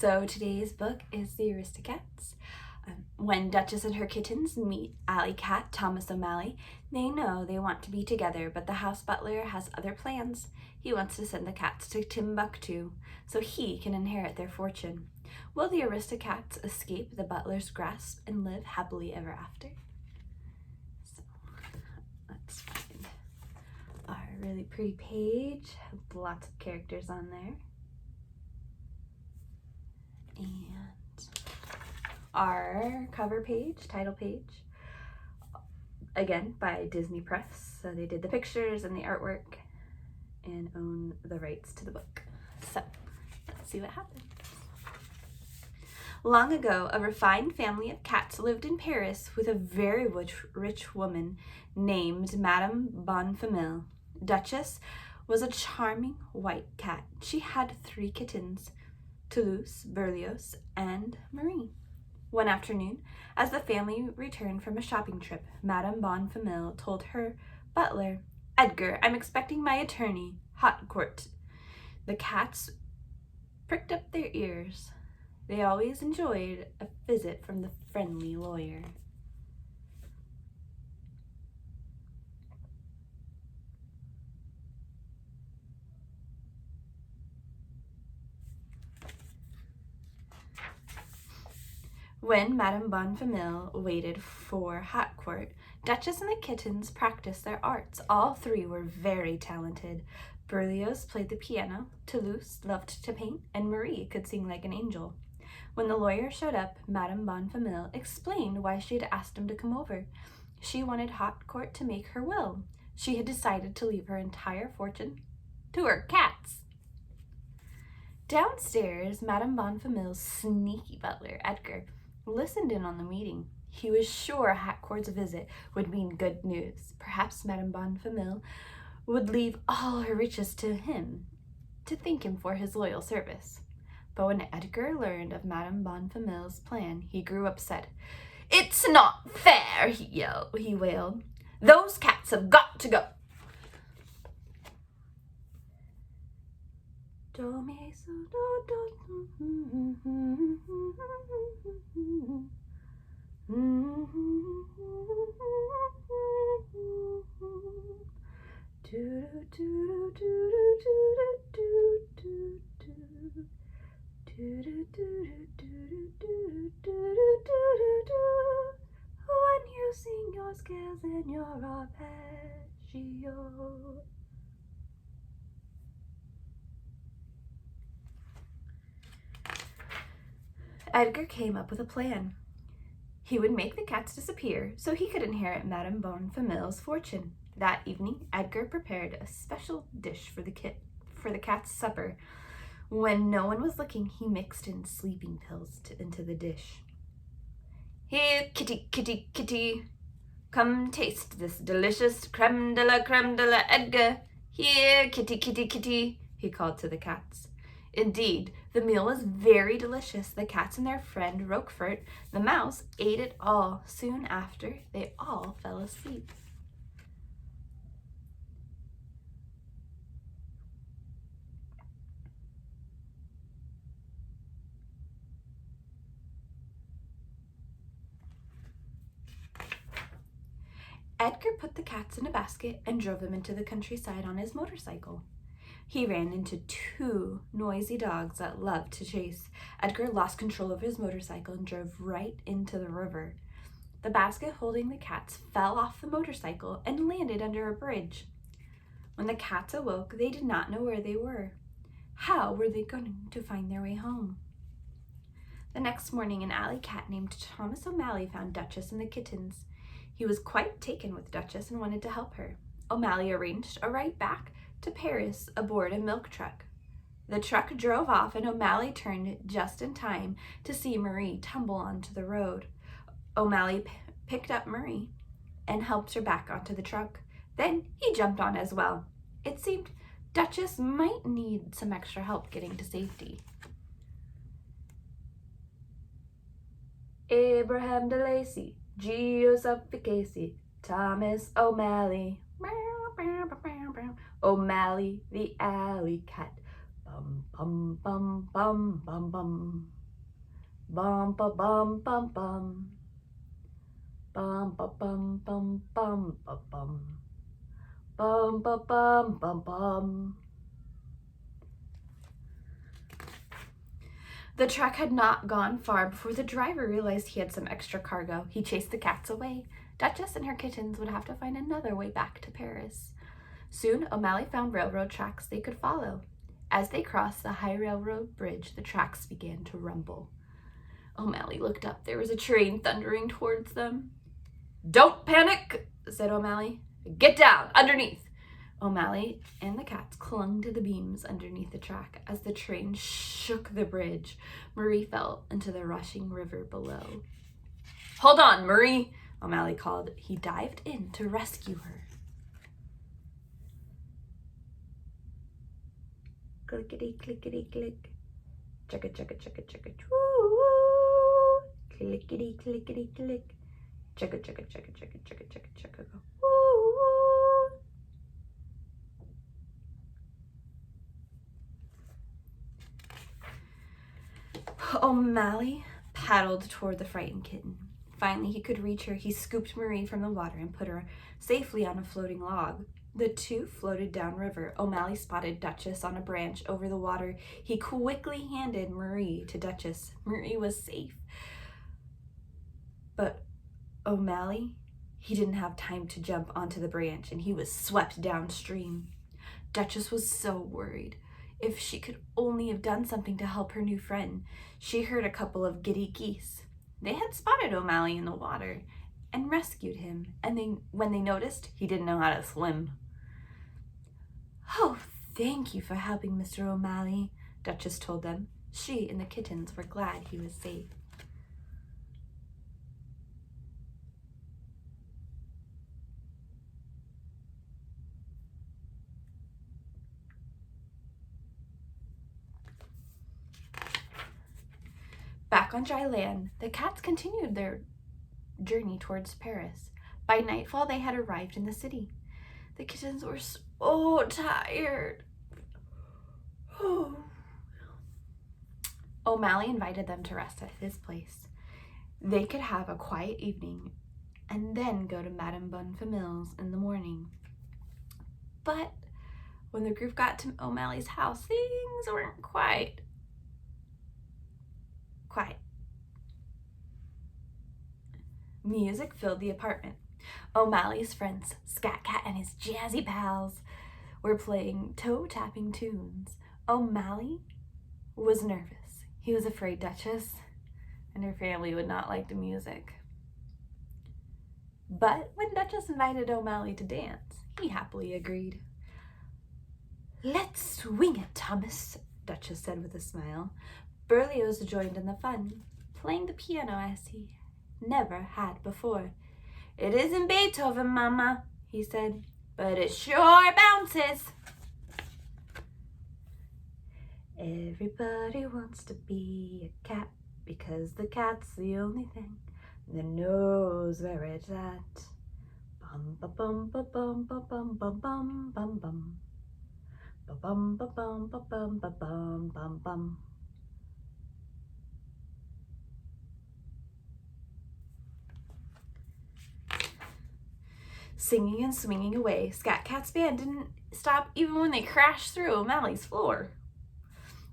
So today's book is The Aristocats. When Duchess and her kittens meet Alley Cat, Thomas O'Malley, they know they want to be together, but the house butler has other plans. He wants to send the cats to Timbuktu so he can inherit their fortune. Will the Aristocats escape the butler's grasp and live happily ever after? So let's find our really pretty page. Lots of characters on there. And our cover page, title page, again by Disney Press. So they did the pictures and the artwork and own the rights to the book. So let's see what happens. Long ago, a refined family of cats lived in Paris with a very rich woman named Madame Bonfamille. Duchess was a charming white cat. She had 3 kittens, Toulouse, Berlioz, and Marie. One afternoon, as the family returned from a shopping trip, Madame Bonfamille told her butler, "Edgar, I'm expecting my attorney, Harcourt." The cats pricked up their ears. They always enjoyed a visit from the friendly lawyer. When Madame Bonfamille waited for Harcourt, Duchess and the kittens practiced their arts. All 3 were very talented. Berlioz played the piano, Toulouse loved to paint, and Marie could sing like an angel. When the lawyer showed up, Madame Bonfamille explained why she had asked him to come over. She wanted Harcourt to make her will. She had decided to leave her entire fortune to her cats. Downstairs, Madame Bonfamille's sneaky butler, Edgar, listened in on the meeting. He was sure Harcourt's visit would mean good news. Perhaps Madame Bonfamille would leave all her riches to him to thank him for his loyal service. But when Edgar learned of Madame Bonfamille's plan, he grew upset. "It's not fair," he wailed. "Those cats have got to go." When you sing your scales and your arpeggio. Edgar came up with a plan. He would make the cats disappear so he could inherit Madame Bonfamille's fortune. That evening, Edgar prepared a special dish for the cat's supper. When no one was looking, he mixed in sleeping pills into the dish. "Here, kitty, kitty, kitty, come taste this delicious creme de la Edgar. Here, kitty, kitty, kitty," he called to the cats. Indeed, the meal was very delicious. The cats and their friend Roquefort, the mouse, ate it all. Soon after, they all fell asleep. Edgar put the cats in a basket and drove them into the countryside on his motorcycle. He ran into 2 noisy dogs that loved to chase. Edgar lost control of his motorcycle and drove right into the river. The basket holding the cats fell off the motorcycle and landed under a bridge. When the cats awoke, they did not know where they were. How were they going to find their way home? The next morning, an alley cat named Thomas O'Malley found Duchess and the kittens. He was quite taken with Duchess and wanted to help her. O'Malley arranged a ride back to Paris aboard a milk truck. The truck drove off and O'Malley turned just in time to see Marie tumble onto the road. O'Malley picked up Marie and helped her back onto the truck. Then he jumped on as well. It seemed Duchess might need some extra help getting to safety. Abraham de Lacy, Geosuffocacy, Thomas O'Malley, O'Malley the alley cat, Bum, bum, bum, bum, bum, bum. Bum, ba, bum, bum, bum. Bum, ba, bum, bum, bum, ba, bum. Bum, ba, bum, bum, bum. The truck had not gone far before the driver realized he had some extra cargo. He chased the cats away. Duchess and her kittens would have to find another way back to Paris. Soon, O'Malley found railroad tracks they could follow. As they crossed the high railroad bridge, the tracks began to rumble. O'Malley looked up. There was a train thundering towards them. "Don't panic," said O'Malley. "Get down, underneath." O'Malley and the cats clung to the beams underneath the track. As the train shook the bridge, Marie fell into the rushing river below. "Hold on, Marie," O'Malley called. He dived in to rescue her. Clickety, clickety, click. Chugga, chugga, chugga, chugga, woo. Clickety, clickety, click. Chugga, chugga, chugga, chugga, chugga, chugga, chugga, woo. O'Malley paddled toward the frightened kitten. Finally, he could reach her. He scooped Marie from the water and put her safely on a floating log. The two floated downriver. O'Malley spotted Duchess on a branch over the water. He quickly handed Marie to Duchess. Marie was safe. But O'Malley, he didn't have time to jump onto the branch, and he was swept downstream. Duchess was so worried. If she could only have done something to help her new friend. She heard a couple of giddy geese. They had spotted O'Malley in the water and rescued him, and when they noticed, he didn't know how to swim. "Oh, thank you for helping, Mr. O'Malley," Duchess told them. She and the kittens were glad he was safe. Back on dry land, the cats continued their journey towards Paris. By nightfall, they had arrived in the city. The kittens were so tired. O'Malley invited them to rest at his place. They could have a quiet evening and then go to Madame Bonfamille's in the morning. But when the group got to O'Malley's house, things weren't quite quiet. Music filled the apartment. O'Malley's friends, Scat Cat and his jazzy pals, were playing toe-tapping tunes. O'Malley was nervous. He was afraid Duchess and her family would not like the music. But when Duchess invited O'Malley to dance, he happily agreed. "Let's swing it, Thomas," Duchess said with a smile. Berlioz joined in the fun, playing the piano as he never had before. "It isn't Beethoven, Mama," he said, "but it sure bounces." Everybody wants to be a cat because the cat's the only thing that knows where it's at. Bum ba bum ba bum ba bum ba bum bum bum. Ba bum ba bum ba bum ba bum bum bum. Singing and swinging away, Scat Cat's band didn't stop even when they crashed through O'Malley's floor.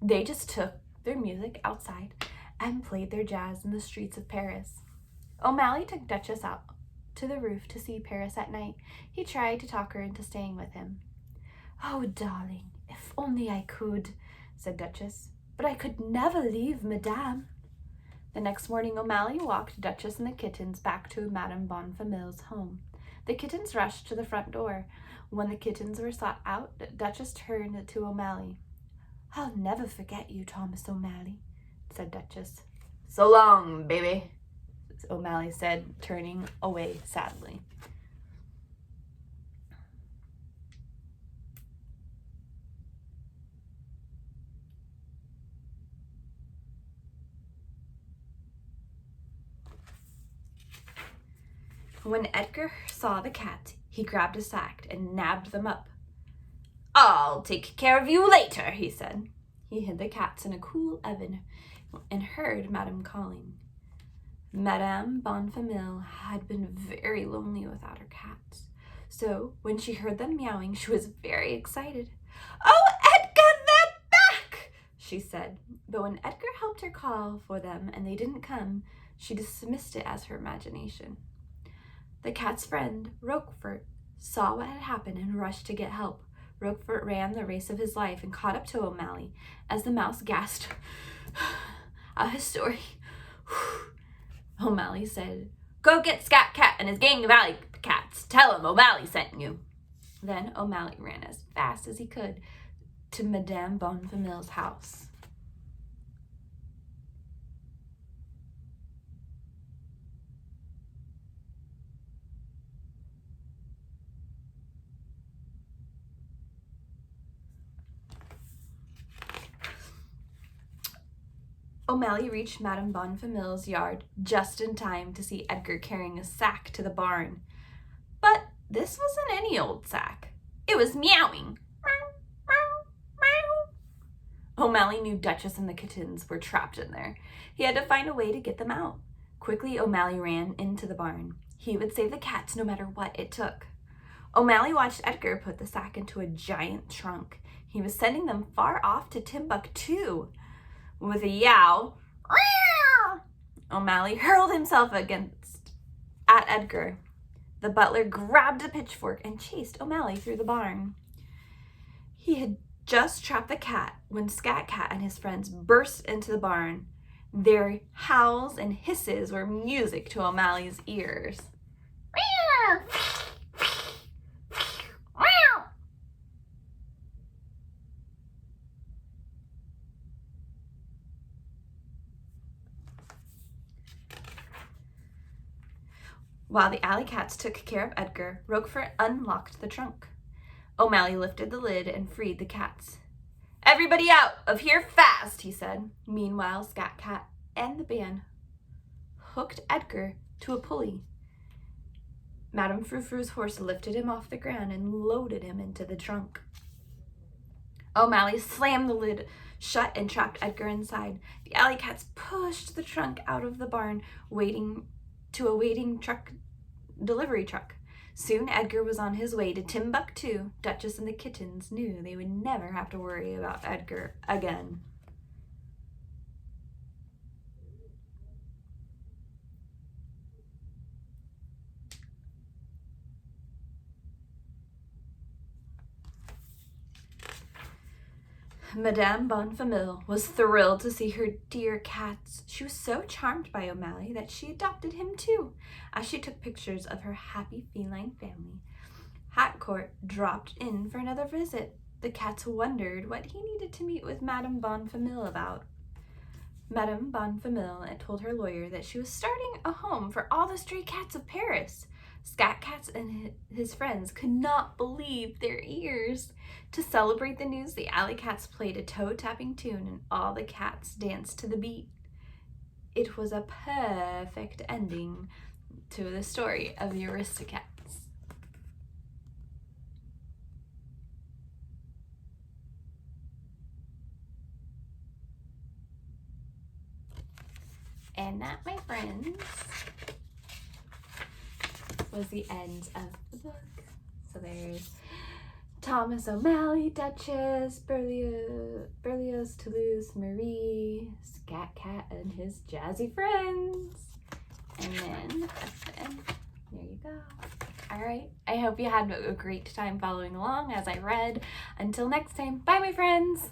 They just took their music outside and played their jazz in the streets of Paris. O'Malley took Duchess out to the roof to see Paris at night. He tried to talk her into staying with him. "Oh, darling, if only I could," said Duchess, "but I could never leave Madame." The next morning, O'Malley walked Duchess and the kittens back to Madame Bonfamille's home. The kittens rushed to the front door. When the kittens were sought out, Duchess turned to O'Malley. "I'll never forget you, Thomas O'Malley," said Duchess. "So long, baby," O'Malley said, turning away sadly. When Edgar saw the cat, he grabbed a sack and nabbed them up. "I'll take care of you later," he said. He hid the cats in a cool oven and heard Madame calling. Madame Bonfamille had been very lonely without her cats, so when she heard them meowing, she was very excited. "Oh, Edgar, they're back!" she said. But when Edgar helped her call for them and they didn't come, she dismissed it as her imagination. The cat's friend, Roquefort, saw what had happened and rushed to get help. Roquefort ran the race of his life and caught up to O'Malley as the mouse gasped out his story. O'Malley said, "Go get Scat Cat and his gang of alley cats. Tell him O'Malley sent you." Then O'Malley ran as fast as he could to Madame Bonfamille's house. O'Malley reached Madame Bonfamille's yard just in time to see Edgar carrying a sack to the barn. But this wasn't any old sack. It was meowing. Meow, meow, meow. O'Malley knew Duchess and the kittens were trapped in there. He had to find a way to get them out. Quickly, O'Malley ran into the barn. He would save the cats no matter what it took. O'Malley watched Edgar put the sack into a giant trunk. He was sending them far off to Timbuktu. With a yowl, O'Malley hurled himself at Edgar. The butler grabbed a pitchfork and chased O'Malley through the barn. He had just trapped the cat when Scat Cat and his friends burst into the barn. Their howls and hisses were music to O'Malley's ears. While the alley cats took care of Edgar, Roquefort unlocked the trunk. O'Malley lifted the lid and freed the cats. "Everybody out of here fast," he said. Meanwhile, Scat Cat and the band hooked Edgar to a pulley. Madame Frou Frou's horse lifted him off the ground and loaded him into the trunk. O'Malley slammed the lid shut and trapped Edgar inside. The alley cats pushed the trunk out of the barn, waiting delivery truck. Soon Edgar was on his way to Timbuktu. Duchess and the kittens knew they would never have to worry about Edgar again. Madame Bonfamille was thrilled to see her dear cats. She was so charmed by O'Malley that she adopted him too. As she took pictures of her happy feline family, Harcourt dropped in for another visit. The cats wondered what he needed to meet with Madame Bonfamille about. Madame Bonfamille told her lawyer that she was starting a home for all the stray cats of Paris. Scat Cats and his friends could not believe their ears. To celebrate the news, the alley cats played a toe-tapping tune and all the cats danced to the beat. It was a perfect ending to the story of the Aristocats. And that, my friends, was the end of the book. So there's Thomas O'Malley, Duchess, Berlioz, Toulouse, Marie, Scat Cat, and his jazzy friends. And then at the end, there you go. All right, I hope you had a great time following along as I read. Until next time, bye, my friends.